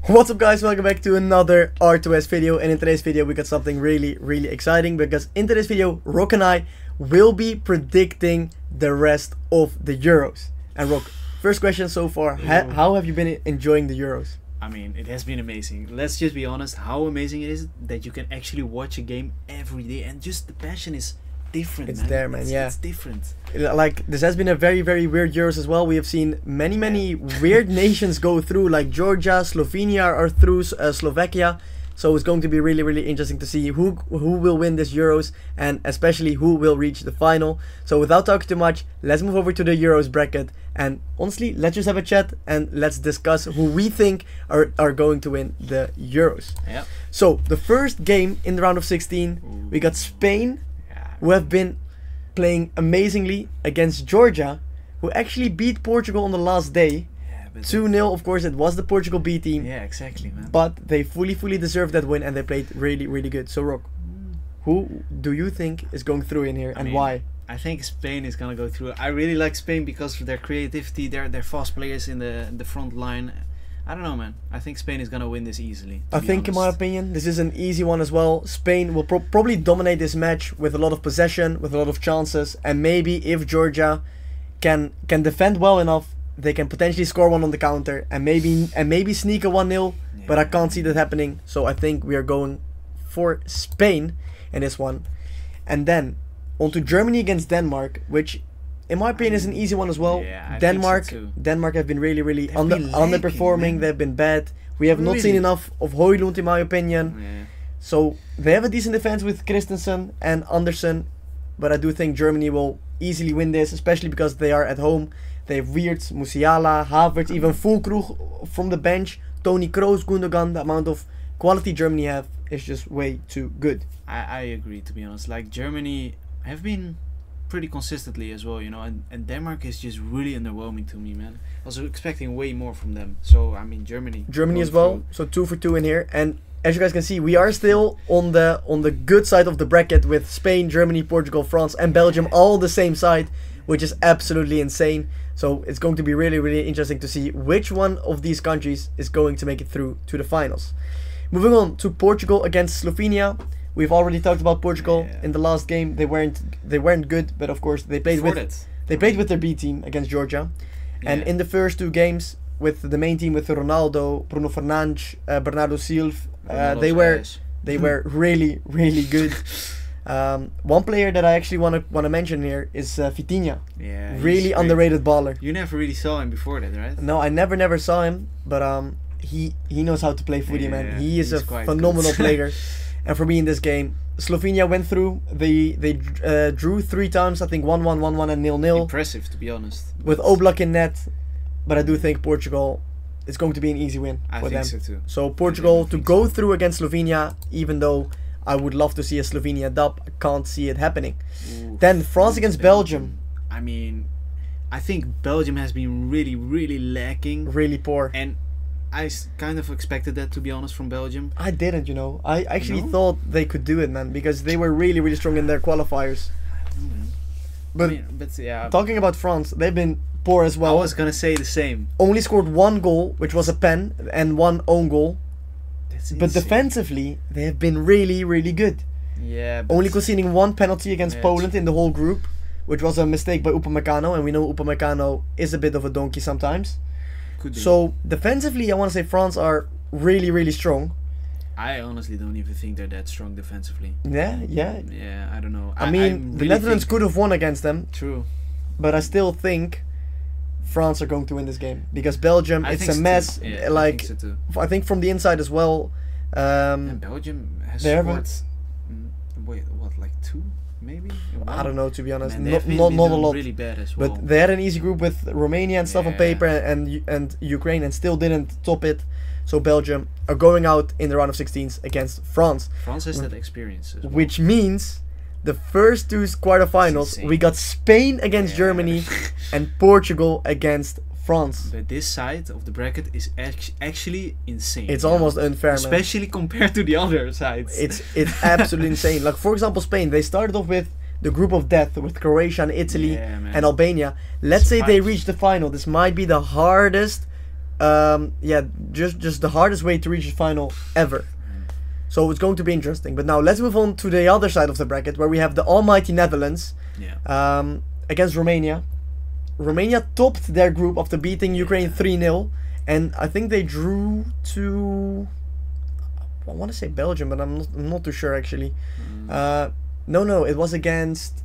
What's up guys, welcome back to another R2S video, and in today's video we got something really exciting, because in today's video Rock and I will be predicting the rest of the Euros. And Rock, first question so far, how have you been enjoying the Euros? I mean, it has been amazing. Let's just be honest, how amazing it is that you can actually watch a game every day, and just the passion is different. It's there, man. Yeah, it's different. Like, this has been a very weird Euros as well. We have seen many weird nations go through, like Georgia, Slovenia are through, Slovakia. So it's going to be really interesting to see who will win this Euros, and especially who will reach the final. So without talking too much, let's move over to the Euros bracket, and honestly, let's just have a chat and let's discuss who we think are going to win the Euros. Yep. So the first game in the round of 16, we got Spain, who have been playing amazingly against Georgia, who actually beat Portugal on the last day. 2-0, of course, it was the Portugal B team. Yeah, exactly, man. But they fully deserved that win, and they played really good. So, Rock, who do you think is going through in here, and why? I think Spain is gonna go through. I really like Spain because of their creativity, their fast players in the front line. I don't know, man. I think Spain is gonna win this easily. I think, in my opinion, this is an easy one as well. Spain will probably dominate this match with a lot of possession, with a lot of chances, and maybe if Georgia can defend well enough, they can potentially score one on the counter and maybe sneak a 1-0, but I can't see that happening. So I think we are going for Spain in this one. And then on to Germany against Denmark, which in my opinion is an easy one as well. Yeah, Denmark so Denmark have been really underperforming. They've been bad. We have not seen enough of Højlund, in my opinion. Yeah. So they have a decent defense with Christensen and Andersen, but I do think Germany will easily win this, especially because they are at home. They have Weirts, Musiala, Havertz, even Füllkrug from the bench, Toni Kroos, Gundogan. The amount of quality Germany have is just way too good. I agree, to be honest. Like, Germany have been pretty consistently as well, you know, and Denmark is just really underwhelming to me, man. I was expecting way more from them. So I mean, Germany as well. So 2 for 2 in here, and as you guys can see, we are still on the good side of the bracket with Spain, Germany, Portugal, France, and Belgium all the same side, which is absolutely insane. So it's going to be really interesting to see which one of these countries is going to make it through to the finals. Moving on to Portugal against Slovenia. We've already talked about Portugal in the last game. They weren't good, but of course they played with their B team against Georgia. And in the first 2 games with the main team, with Ronaldo, Bruno Fernandes, Bernardo Silva, they were really good. One player that I actually want to mention here is Vitinha. Yeah, really underrated baller. You never really saw him before that, right? No, I never saw him, but he knows how to play footy, man. He is a phenomenal player. And for me in this game, Slovenia went through. They drew 3 times, I think 1-1, 1-1, and 0-0. Impressive, to be honest. With Oblak in net, but I do think Portugal is going to be an easy win for them. I think so too. So Portugal to go through against Slovenia, even though I would love to see a Slovenia dub, I can't see it happening. Then France against Belgium. I mean, I think Belgium has been really lacking. Really poor. And I kind of expected that, to be honest, from Belgium. I didn't, you know. I actually thought they could do it, man, because they were really strong in their qualifiers. I don't know, man. But yeah. Talking about France, they've been poor as well. I was gonna say the same. Only scored 1 goal, which was a pen, and 1 own goal. But defensively, they have been really good. Yeah. Only conceding 1 penalty against Poland in the whole group, which was a mistake by Upamecano, and we know Upamecano is a bit of a donkey sometimes. Could be. So defensively, I want to say France are really strong. I honestly don't even think they're that strong defensively. Yeah. Yeah, I don't know. I mean, the Netherlands could have won against them. True. But I still think France are going to win this game, because Belgium, it's a mess. Yeah, like, I think so too. I think from the inside as well. And Belgium has scored, wait, what, like 2 maybe? I don't know, to be honest. Man, not a lot. Really bad as well. But they had an easy group with Romania and stuff on paper, and Ukraine, and still didn't top it. So Belgium are going out in the round of 16s against France. France has that experience as well. Which means the first 2 quarterfinals, we got Spain against Germany and Portugal against France. But this side of the bracket is actually insane. It's almost unfair, man. Especially compared to the other sides. It's absolutely insane. Like, for example, Spain, they started off with the group of death with Croatia and Italy and Albania. Let's say they reach the final. This might be the hardest yeah, just the hardest way to reach the final ever. So it's going to be interesting. But now let's move on to the other side of the bracket, where we have the almighty Netherlands against Romania. Romania topped their group after beating Ukraine 3-0, and I think they drew to, I want to say Belgium, but I'm not too sure actually. No, it was against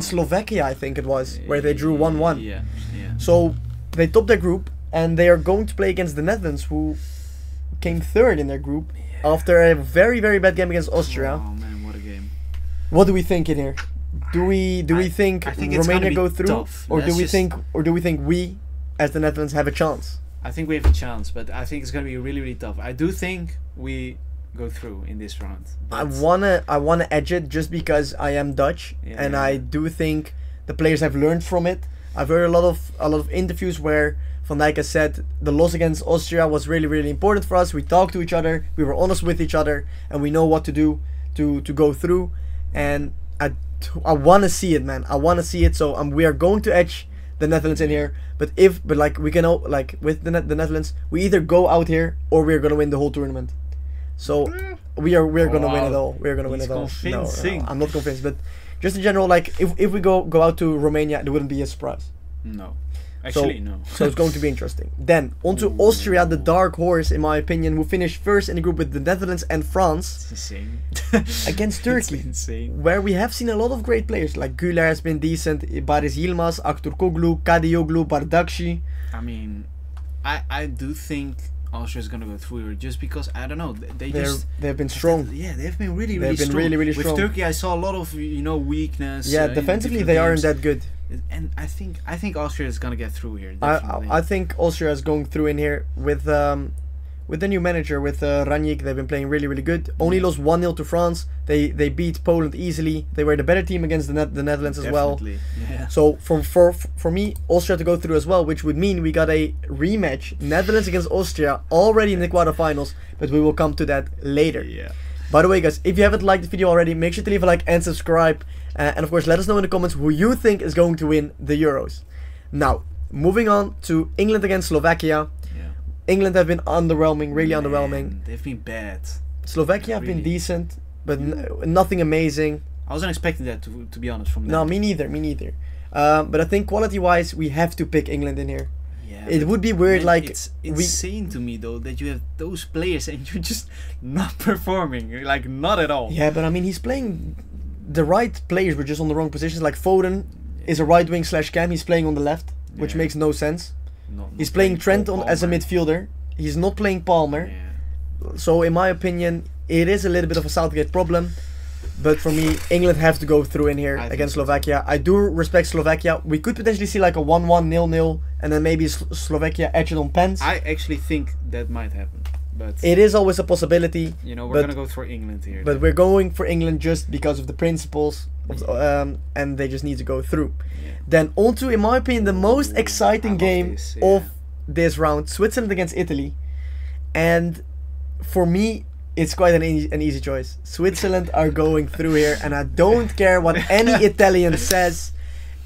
Slovakia, I think it was, where they drew 1-1. Yeah. So they topped their group, and they are going to play against the Netherlands, who came third in their group after a very, very bad game against Austria. Oh man, what a game! What do we think in here? Do we think Romania go through, tough. or do we think we, as the Netherlands, have a chance? I think we have a chance, but I think it's gonna be really, really tough. I do think we go through in this round. I wanna edge it just because I am Dutch, and I do think the players have learned from it. I've heard a lot of interviews where Van Dijk has said the loss against Austria was really, really important for us. We talked to each other, we were honest with each other, and we know what to do to go through. And I want to see it, man. I want to see it. So we are going to edge the Netherlands in here. But like we can like with the Netherlands, we either go out here or we're gonna win the whole tournament. So we're gonna win it all. We're gonna win it all. No, I'm not convinced, but just in general, like if we go out to Romania, it wouldn't be a surprise. No. Actually, no. So it's going to be interesting. Then, on to Austria, the dark horse, in my opinion, who finished first in the group with the Netherlands and France. It's insane. Against Turkey. It's insane. Where we have seen a lot of great players, like Güler has been decent, Baris Yilmaz, Aktürkoğlu, Kadioglu, Bardakci. I mean, I do think Austria is gonna go through here, just because, I don't know, they've been strong. They've been really, really strong. Really strong. With Turkey, I saw a lot of weakness. Yeah, defensively they aren't that good. And I think Austria is gonna get through here. I think Austria is going through in here with the new manager, with Ranjik. They've been playing really, really good. Only lost 1-0 to France. They beat Poland easily. They were the better team against the Netherlands as well. Yeah. So for me, Austria to go through as well, which would mean we got a rematch, Netherlands against Austria, already in the quarterfinals. But we will come to that later. Yeah. By the way, guys, if you haven't liked the video already, make sure to leave a like and subscribe. And of course, let us know in the comments who you think is going to win the Euros. Now, moving on to England against Slovakia. Yeah. England have been underwhelming, really underwhelming. They've been bad. Slovakia have been decent, but nothing amazing. I wasn't expecting that, to be honest, from them. No, me neither. But I think quality-wise, we have to pick England in here. Yeah, it would be weird, man, like it's insane to me though that you have those players and you're just not performing, like not at all. Yeah, but I mean, he's playing the right players, were just on the wrong positions. Like Foden is a right wing / cam. He's playing on the left, which makes no sense. He's playing Trent as a midfielder. He's not playing Palmer. Yeah. So in my opinion, it is a little bit of a Southgate problem. But for me, England have to go through in here against Slovakia. I do respect Slovakia. We could potentially see like a 1-1, 0-0, and then maybe Slovakia edge it on pens. I actually think that might happen. But it is always a possibility. You know, we're going to go for England here. But we're going for England just because of the principles. And they just need to go through. Yeah. Then on to, in my opinion, the most exciting game of this round. Switzerland against Italy. And for me, it's quite an easy choice. Switzerland are going through here, and I don't care what any Italian says.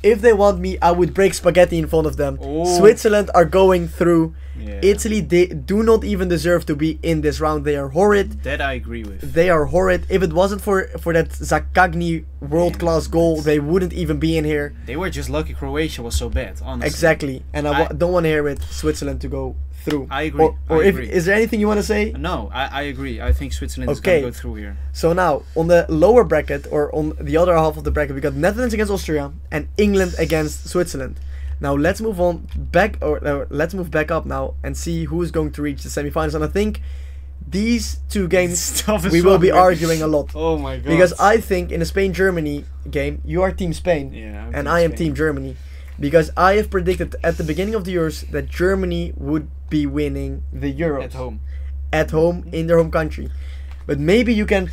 If they want me, I would break spaghetti in front of them. Oh. Switzerland are going through. Yeah. Italy, they do not even deserve to be in this round. They are horrid. That I agree with. They are horrid. If it wasn't for that Zaccagni world-class goal, they wouldn't even be in here. They were just lucky Croatia was so bad, honestly. Exactly. And I don't want to hear it, Switzerland to go through. I agree. Is there anything you want to say? No, I agree. I think Switzerland is going to go through here. So now, on the lower bracket, or on the other half of the bracket, we got Netherlands against Austria and England against Switzerland. Now let's move on back, or let's move back up now and see who is going to reach the semifinals. And I think these two games we will be arguing a lot. Oh my god! Because I think in a Spain-Germany game, you are Team Spain, and I am Team Germany. Because I have predicted at the beginning of the Euros that Germany would be winning the Euros at home in their home country. But maybe you can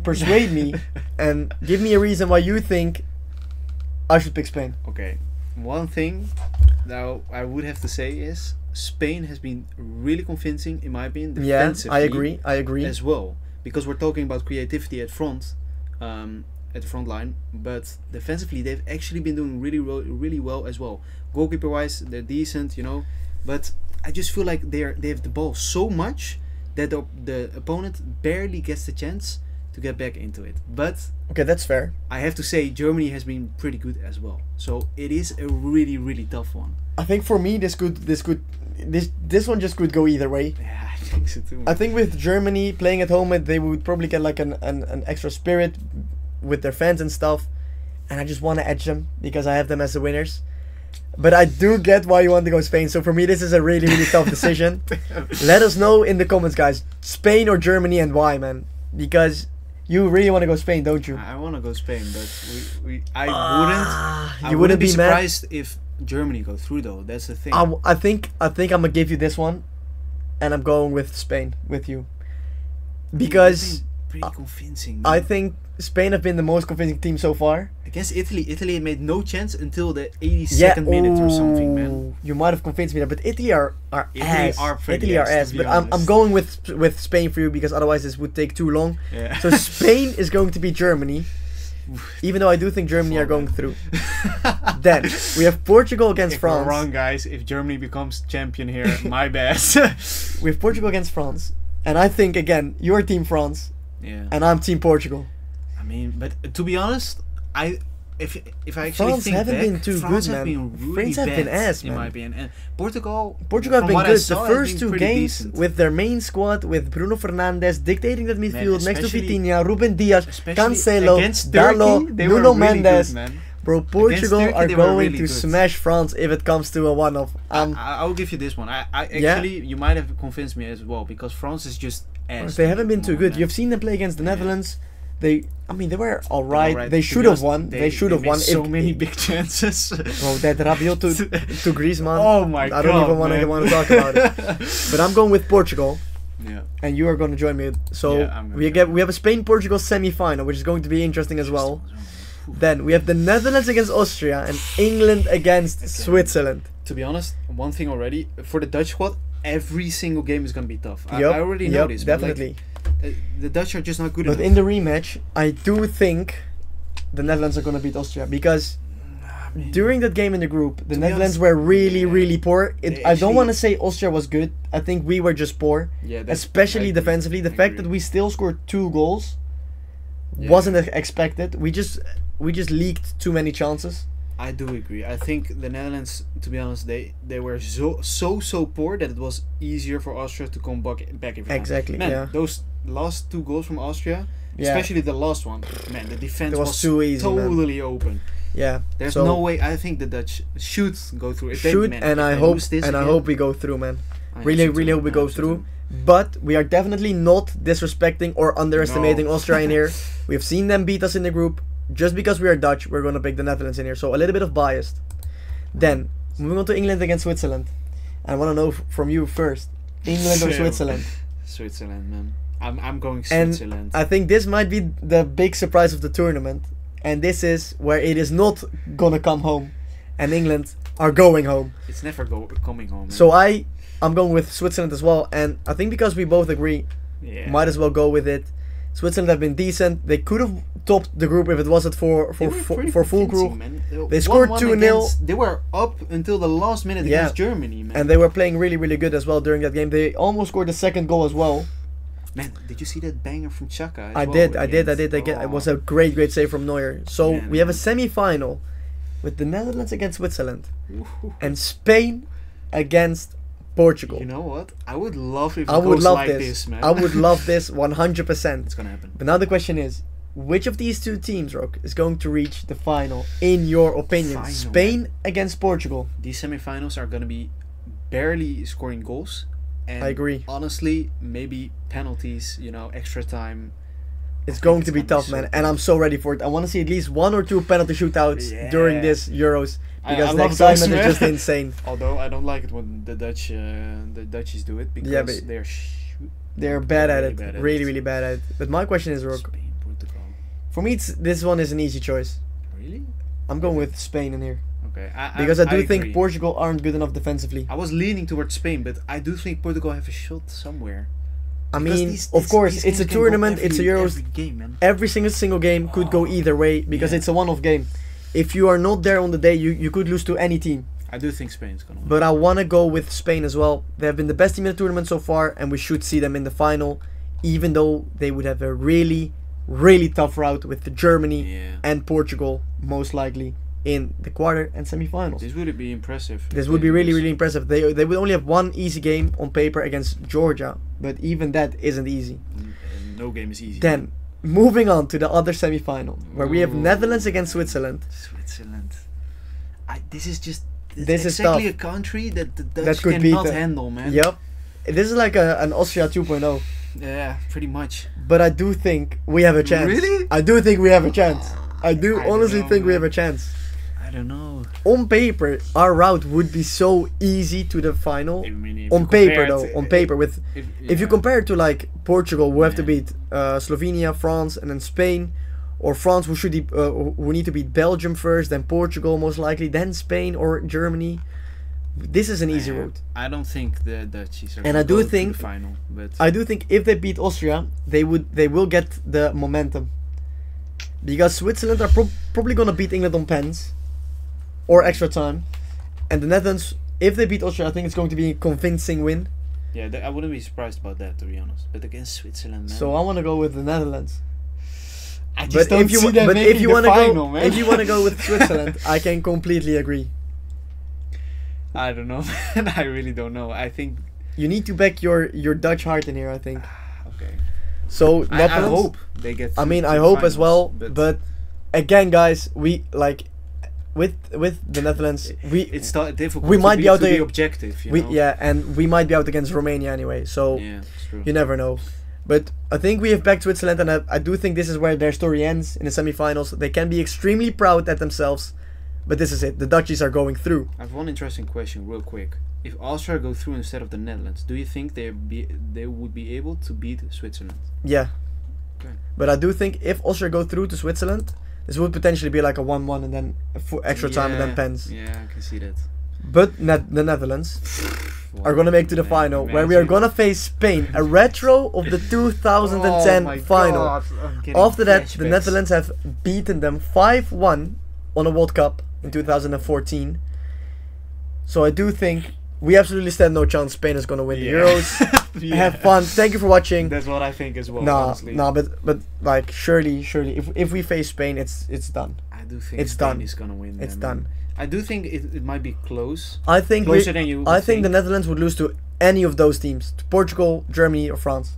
persuade me and give me a reason why you think I should pick Spain. Okay. One thing that I would have to say is Spain has been really convincing, in my opinion, defensively. Yeah, I agree. As well. Because we're talking about creativity at front, at the front line, but defensively they've actually been doing really well as well. Goalkeeper-wise, they're decent, you know. but I just feel like they have the ball so much that the opponent barely gets the chance to get back into it. But Okay, that's fair. I have to say Germany has been pretty good as well. So it is a really, really tough one. I think for me this one just could go either way. Yeah, I think so too. I think with Germany playing at home, they would probably get like an extra spirit with their fans and stuff, and I just want to edge them because I have them as the winners. But I do get why you want to go Spain. So for me, this is a really, really tough decision. Let us know in the comments, guys. Spain or Germany, and why, man? Because you really want to go Spain, don't you? I want to go Spain, but I wouldn't be be surprised if Germany go through though. That's the thing. I think I'm gonna give you this one, and I'm going with Spain with you, because pretty convincing. I think Spain have been the most convincing team so far. Against Italy, Italy made no chance until the 82nd minute or something, man. You might have convinced me that, but Italy are ass. Italy are ass. But I'm going with Spain for you, because otherwise this would take too long. Yeah. So Spain is going to be Germany, even though I do think Germany are going through. Then we have Portugal against France. We're wrong, guys. If Germany becomes champion here, my bad. We have Portugal against France, and I think again you're Team France, and I'm Team Portugal. I mean, but to be honest, if I actually France think haven't back, been too France good, have man. been really France have bad, been ass, in man. my opinion. And Portugal have from been what I good. saw, The have first been two pretty games decent. with their main squad, with Bruno Fernandes dictating that midfield next to especially- Vitinha, Ruben Diaz, especially Cancelo, against Turkey, Dalot, they were Nuno really Mendes. good, man. Bro, Portugal Turkey, are they were going really to good. smash France if it comes to a one-off. I'll give you this one. I actually, you might have convinced me as well, because France is just ass. They haven't been too good. Man. You've seen them play against the Netherlands. They were alright. Alright, They to should be have honest, won. They should have made won. So many big chances. Bro, that Rabiot to Griezmann. Oh my god! I don't even want to talk about it. But I'm going with Portugal, Yeah. and you are going to join me. So Yeah, I'm gonna we have a Spain-Portugal semi-final, which is going to be interesting as well. Then we have the Netherlands against Austria and England against Switzerland. To be honest, one thing already for the Dutch squad, every single game is gonna be tough. I Yup, already know yup, this. But like, definitely. the Dutch are just not good But enough. in the rematch, I do think the Netherlands are going to beat Austria, because during that game in the group, the To be Netherlands honest, were really, yeah, really poor. they I don't actually- want to say Austria was good. I think we were just poor, Yeah, especially I agree. defensively. The I fact agree. that we still scored 2 goals Yeah. wasn't expected. We just leaked too many chances. I do agree. I think the Netherlands, to be honest, they were so poor that it was easier for Austria to come back every time. Exactly, Man, yeah. those last 2 goals from Austria, Yeah. especially the last one, man, the defense It was too easy, man. totally open. Yeah, There's so no way. I think the Dutch should go through. If should, man, and if I they hope lose this I again, hope we go through, man. I Really, hope so really too, hope we I go hope so through. too. But we are definitely not disrespecting or underestimating No. Austria in here. We've seen them beat us in the group. Just because we are Dutch, we're going to pick the Netherlands in here. So a little bit of biased. Then, moving on to England against Switzerland. I want to know from you first. England or Sure. Switzerland? Switzerland, man. I'm going And Switzerland. I think this might be the big surprise of the tournament. And this is where it is not going to come home. And England are going home. It's never coming home. Man. So I'm going with Switzerland as well. And I think because we both agree, yeah. might as well go with it. Switzerland have been decent. They could have topped the group if it wasn't for They were pretty full convincing, group. man. They scored 1-1 2-0. against- They were up until the last minute Yeah. against Germany, man. And they were playing really, really good as well during that game. They almost scored the second goal as well. Man, did you see that banger from Chaka? as I well did. against- Again, it was Oh. a great save from Neuer. So Yeah, we have a man. semi-final with the Netherlands against Switzerland Ooh. and Spain against Portugal. You know what? I would love if it I would goes love like this. man. I would love this 100%. It's gonna happen. But now the question is, which of these two teams, Rock, is going to reach the final, in your opinion? Final, Spain against Portugal. These semifinals are gonna be barely scoring goals. And I agree. Honestly, maybe penalties. Extra time. It's think going it's to be gonna be tough, so man. tough. And I'm so ready for it. I want to see at least 1 or 2 penalty shootouts Yeah. during this Euros. Because I the love excitement those, is man. just insane. Although I don't like it when the Dutchies do it, because Yeah, but they're They're bad at really it. bad at Really, it. really bad at it. But my question is, Rock, Spain, Portugal. for me, this one is an easy choice. Really? I'm going with Spain in here. Okay. Because I do agree. think Portugal aren't good enough defensively. I was leaning towards Spain, but I do think Portugal have a shot somewhere. I Because mean, these- of these- course, these it's a games can go tournament, it's a Euros. every game, man. Every single game could go either way because Yeah. it's a one-off game. If you are not there on the day, you could lose to any team. I do think Spain's gonna win. But I want to go with Spain as well. They have been the best team in the tournament so far, and we should see them in the final, even though they would have a really, really tough route with Germany and Portugal, most likely, in the quarter and semi-finals. This would be impressive. This would be really, really impressive. They would only have one easy game on paper against Georgia, but even that isn't easy. No game is easy. Then, moving on to the other semi-final, where we have Netherlands against Switzerland. Switzerland. This is just... This is exactly tough. A country that the Dutch That could cannot beat handle, man. Yep. This is like an Austria 2.0. Yeah, pretty much. But I do think we have a chance. Really? I do think we have a chance. I do I honestly don't know, think we man. have a chance. I don't know. On paper, our route would be so easy to the final. I mean, if On you paper, compare though. it- On paper, with if you compare it to like Portugal, who have to Yeah. beat Slovenia, France, and then Spain, or France, who should who need to beat Belgium first, then Portugal most likely, then Spain or Germany. This is an easy route. I don't think the Dutchies are And gonna I do go to think- the final, but I do think if they beat Austria, they will get the momentum, because Switzerland are probably gonna beat England on pens or extra time, and the Netherlands, if they beat Austria, I think it's going to be a convincing win. yeah, I wouldn't be surprised about that, to be honest. But against Switzerland, man. So I want to go with the Netherlands. I But if you see them but making if you the want to final, go man. if you want to go with Switzerland, I can completely agree. I don't know, man. I really don't know. I think You need to back your Dutch heart in here, I think. okay. So I Netherlands. hope they get. I mean, to I the hope as finals, well. But again, guys, we like with the Netherlands. It's difficult. we might to be out to there- be objective. You know? Yeah, and we might be out against Romania anyway. So Yeah, it's true. you never know. But I think we have backed Switzerland, and I do think this is where their story ends in the semi-finals. They can be extremely proud at themselves, but this is it. The Dutchies are going through. I have one interesting question, real quick. If Austria go through instead of the Netherlands, do you think they would be able to beat Switzerland? Yeah. Okay. But I do think if Austria go through to Switzerland, this would potentially be like a 1-1 and then extra time and then pens. Yeah, I can see that. But the Netherlands are going to make to the final, where we are going to face Spain, a retro of the 2010 final. After that, the Netherlands have beaten them 5-1 on a World Cup in 2014. So I do think we absolutely stand no chance Spain is going to win the Euros. Have fun. Thank you for watching. That's what I think as well. honestly. But like surely, if we face Spain, it's done. I do think It's Spain done. is gonna win. It's then, done. man. I do think it might be close. I think Closer than you would I think the think. Netherlands would lose to any of those teams, to Portugal, Germany, or France.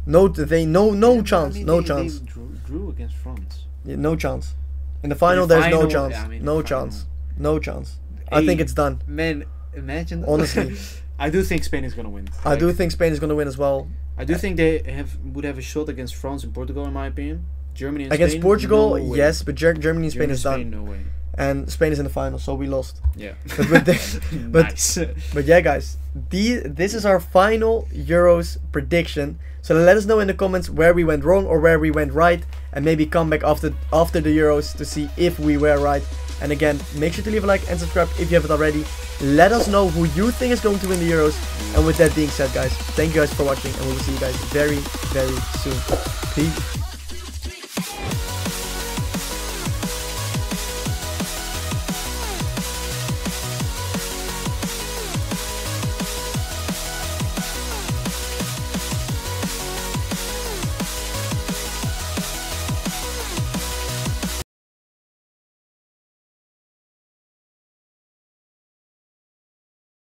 No chance. They Chance. drew against France. Yeah, no chance. In the final, In the there's no final, chance. yeah, I mean, No the final. chance. No chance. I Hey, think it's done. Man, imagine. Honestly. I do think Spain is gonna win. I do think Spain is going to win as well. I do think they would have a shot against France and Portugal, in my opinion. Germany and Against Spain, Portugal, no way. yes, but Germany and Spain is done. No way. And Spain is in the final, so we lost. Yeah. But with but nice. But yeah, guys, this is our final Euros prediction. So let us know in the comments where we went wrong or where we went right, and maybe come back after the Euros to see if we were right. And again, make sure to leave a like and subscribe if you haven't already. Let us know who you think is going to win the Euros. And with that being said, guys, thank you guys for watching, and we will see you guys very, very soon. Peace.